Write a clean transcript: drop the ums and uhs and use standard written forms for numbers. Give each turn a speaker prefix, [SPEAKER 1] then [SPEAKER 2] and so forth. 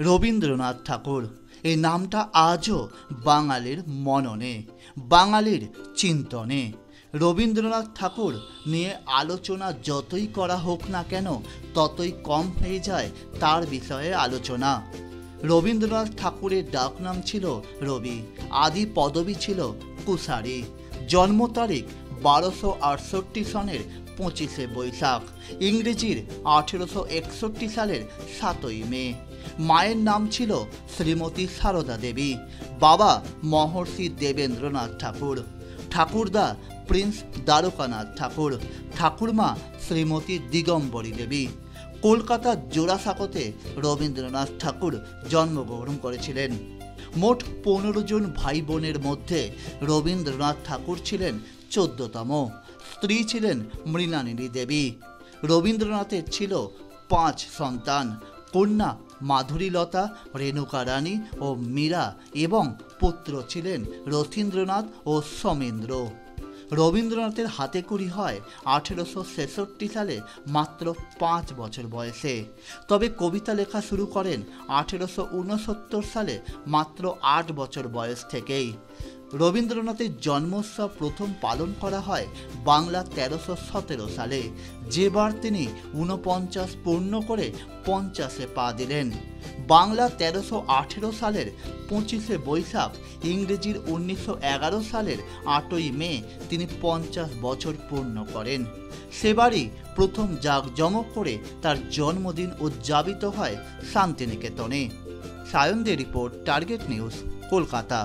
[SPEAKER 1] রবীন্দ্রনাথ ঠাকুর এই নামটা আজও বাঙালির মননে, বাঙালির চিন্তনে। রবীন্দ্রনাথ ঠাকুর নিয়ে আলোচনা যতই করা হোক না কেন ততই কম হয়ে যায় তার বিষয়ে আলোচনা। রবীন্দ্রনাথ ঠাকুরের ডাকনাম ছিল রবি, আদি পদবী ছিল কুশারি। জন্ম তারিখ 1268 সনের 25শে বৈশাখ, ইংরেজির 1861 সালের 7ই মে। মায়ের নাম ছিল শ্রীমতী সারদা দেবী, বাবা মহর্ষি দেবেন্দ্রনাথ ঠাকুর, ঠাকুরদা প্রিন্স দ্বারকানাথ ঠাকুর, ঠাকুরমা শ্রীমতী দিগম্বরী দেবী। কলকাতার জোড়াসাঁকোতে রবীন্দ্রনাথ ঠাকুর জন্মগ্রহণ করেছিলেন। মোট 15 জন ভাই বোনের মধ্যে রবীন্দ্রনাথ ঠাকুর ছিলেন 14তম। স্ত্রী ছিলেন মৃণালিনী দেবী। রবীন্দ্রনাথের ছিল 5 সন্তান, কন্যা মাধুরীলতা, রেণুকা রানী ও মীরা, এবং পুত্র ছিলেন রথীন্দ্রনাথ ও সমেন্দ্র। রবীন্দ্রনাথের হাতেখড়ি হয় 1866 সালে মাত্র 5 বছর বয়সে। তবে কবিতা লেখা শুরু করেন 1869 সালে মাত্র 8 বছর বয়স থেকেই। রবীন্দ্রনাথের জন্মোৎসব প্রথম পালন করা হয় বাংলা 1317 সালে, যেবার তিনি 49 পূর্ণ করে 50-এ পা দিলেন। বাংলা 1318 সালের 25শে বৈশাখ, ইংরেজির 1911 সালের 8ই মে তিনি 50 বছর পূর্ণ করেন। সেবারই প্রথম জাঁকজমক করে তার জন্মদিন উদযাপিত হয় শান্তিনিকেতনে। সায়নদের রিপোর্ট, টার্গেট নিউজ, কলকাতা।